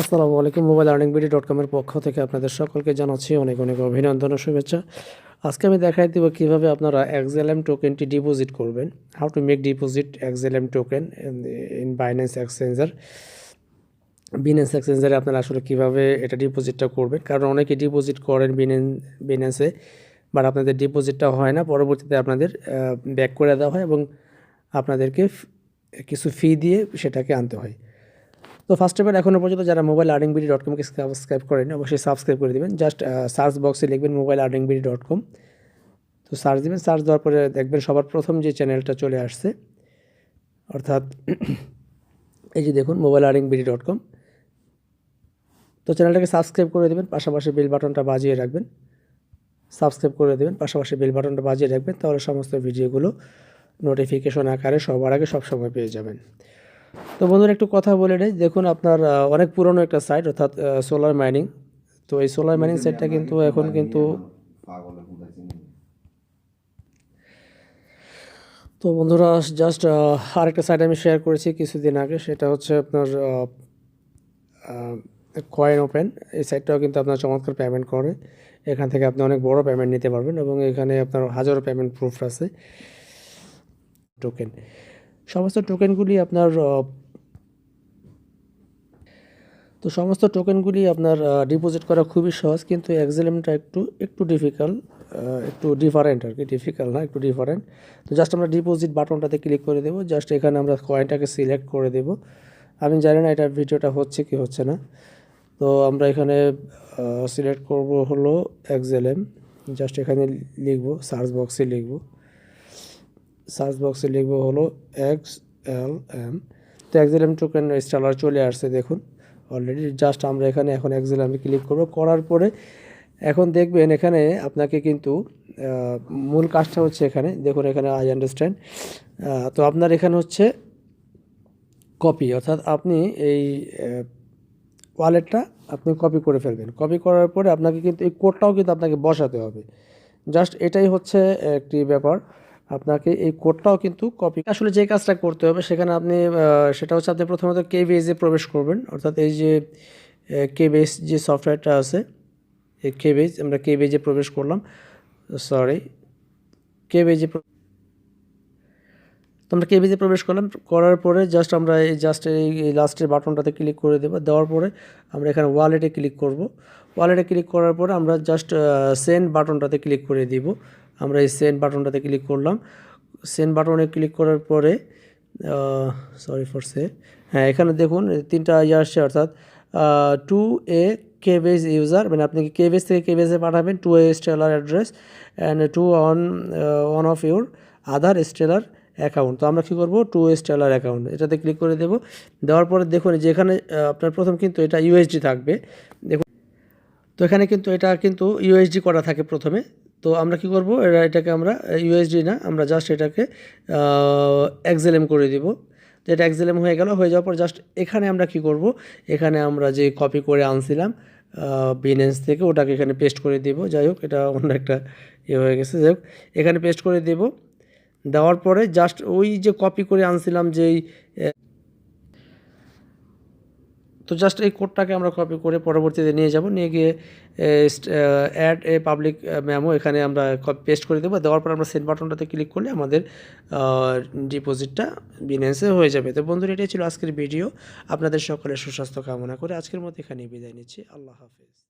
আসসালামু আলাইকুম। Mobile earning BD.com এর পক্ষ থেকে আপনাদের সকলকে জানাচ্ছি অনেক অনেক অভিনন্দন ও শুভেচ্ছা। আজকে আমি দেখাই দেব কিভাবে আপনারা XLM টোকেনটি ডিপোজিট করবেন। How to make deposit XLM token in Binance exchanger. Binance এক্সচেঞ্জারে আপনারা আসলে কিভাবে এটা ডিপোজিটটা করবেন, কারণ অনেকে ডিপোজিট করেন বিন্যান্সে, বাট আপনাদের ডিপোজিটটা হয় না, পরবর্তীতে আপনাদের ব্যাক করে দেওয়া হয় এবং আপনাদেরকে কিছু ফি দিয়ে সেটাকে আনতে হয়। তো ফার্স্ট অফ অল এখনও পর্যন্ত যারা মোবাইল আর্নিং BD.comকে সাবস্ক্রাইব করেন অবশ্যই সাবস্ক্রাইব করে দেবেন। জাস্ট সার্চ বক্সে লিখবেন মোবাইল আর্নিং BD.com, তো সার্চ দেবেন। সার্চ দেওয়ার পরে দেখবেন সবার প্রথম যে চ্যানেলটা চলে আসছে, অর্থাৎ এই যে দেখুন মোবাইল আর্নিং BD.com। তো চ্যানেলটাকে সাবস্ক্রাইব করে দেবেন, পাশাপাশি বেল বাটনটা বাজিয়ে রাখবেন। সাবস্ক্রাইব করে দেবেন, পাশাপাশি বেল বাটনটা বাজিয়ে রাখবেন, তাহলে সমস্ত ভিডিওগুলো নোটিফিকেশন আকারে সবার আগে সবসময় পেয়ে যাবেন। তো বন্ধুরা একটু কথা বলে নেই। দেখুন আপনার অনেক পুরনো একটা সাইট, অর্থাৎ সোলার মাইনিং। তো এই সোলার মাইনিং সাইটটা কিন্তু এখন কিন্তু তো বন্ধুরা জাস্ট আরেকটা সাইট আমি শেয়ার করেছি কিছুদিন আগে, সেটা হচ্ছে আপনার কয়েন ওপেন। এই সাইটটাও কিন্তু আপনার চমৎকার পেমেন্ট করে। এখান থেকে আপনি অনেক বড় পেমেন্ট নিতে পারবেন এবং এখানে আপনার হাজারো পেমেন্ট প্রুফ আছে। টোকেন, সমস্ত টোকেনগুলি আপনার সমস্ত টোকেনগুলি আপনার ডিপোজিট করা খুবই সহজ, কিন্তু XLMটা একটু ডিফিকাল্ট, একটু ডিফারেন্ট আর কি, ডিফিকাল্ট না, একটু ডিফারেন্ট। তো জাস্ট আমরা ডিপোজিট বাটনটাতে ক্লিক করে দেবো। জাস্ট এখানে আমরা কয়েনটাকে সিলেক্ট করে দেব। আমি জানি না এটা ভিডিওটা হচ্ছে কি হচ্ছে না। তো আমরা এখানে সিলেক্ট করব হলো XLM। জাস্ট এখানে লিখব, সার্চ বক্সে লিখব হলো XLM। তো XLM টোকেন ইনস্টলার চলে আসছে দেখুন অলরেডি। জাস্ট আমরা এখানে এখন XLM ক্লিক করব। করার পরে এখন দেখবেন এখানে আপনাকে কিন্তু মূল কাজটা হচ্ছে এখানে দেখুন, এখানে আই আন্ডারস্ট্যান্ড। তো আপনার এখানে হচ্ছে কপি, অর্থাৎ আপনি এই ওয়ালেটটা আপনি কপি করে ফেলবেন। কপি করার পরে আপনাকে কিন্তু এই কোডটাও কিন্তু আপনাকে বসাতে হবে। জাস্ট এটাই হচ্ছে একটি ব্যাপার, আপনাকে এই কোডটাও কিন্তু কপি। আসলে যে কাজটা করতে হবে সেখানে আপনি সেটা হচ্ছে আপনি প্রথমত কেবেজে প্রবেশ করবেন, অর্থাৎ এই যে কেবেজ যে সফটওয়্যারটা আছে, এই কেবেজ, আমরা কেবেজে প্রবেশ করলাম, সরি কেবেজে। তো আমরা কেবিজে প্রবেশ করলাম, করার পরে জাস্ট আমরা এই লাস্টের বাটনটাতে ক্লিক করে দেবো। দেওয়ার পরে আমরা এখানে ওয়ালেটে ক্লিক করব। ওয়ালেটে ক্লিক করার পরে আমরা জাস্ট সেন্ড বাটনটাতে ক্লিক করে দিব। আমরা এই সেন্ড বাটনটাতে ক্লিক করলাম। সেন্ড বাটনে ক্লিক করার পরে হ্যাঁ, এখানে দেখুন তিনটা আসছে, অর্থাৎ টু এ কেবেজ ইউজার, মানে আপনি কেবেজ থেকে কেবেজে পাঠাবেন, to a stellar address and to one of your other stellar account. তো আমরা কী করবো, টু স্টেলার অ্যাকাউন্ট এটাতে ক্লিক করে দেবো। দেওয়ার পরে দেখুন যেখানে আপনার প্রথম কিন্তু এটা USD থাকবে দেখুন। তো এখানে কিন্তু এটা কিন্তু USD করা থাকে প্রথমে। তো আমরা কি করব, এটাকে আমরা USD না, আমরা জাস্ট এটাকে XLM করে দিব। তো এটা XLM হয়ে গেল। হয়ে যাওয়ার পর জাস্ট এখানে আমরা কি করব, এখানে আমরা যে কপি করে আনছিলাম বিনেন্স থেকে, ওটাকে এখানে পেস্ট করে দিব। যাই হোক, এটা অন্য একটা হয়ে গেছে। যাই হোক, এখানে পেস্ট করে দেব। দেওয়ার পরে জাস্ট ওই যে কপি করে আনছিলাম যেই, তো জাস্ট এই কোডটাকে আমরা কপি করে পরবর্তীতে নিয়ে যাব, নিয়ে গিয়ে অ্যাড এ পাবলিক মেমো এখানে আমরা পেস্ট করে দেবো। দেওয়ার পর আমরা সেন্ড বাটনটাতে ক্লিক করলে আমাদের ডিপোজিটটা বিনেন্সে হয়ে যাবে। তো বন্ধুরা, এটাই ছিল আজকের ভিডিও। আপনাদের সকলের সুস্বাস্থ্য কামনা করে আজকের মতো এখানেই বিদায় নিচ্ছি। আল্লাহ হাফেজ।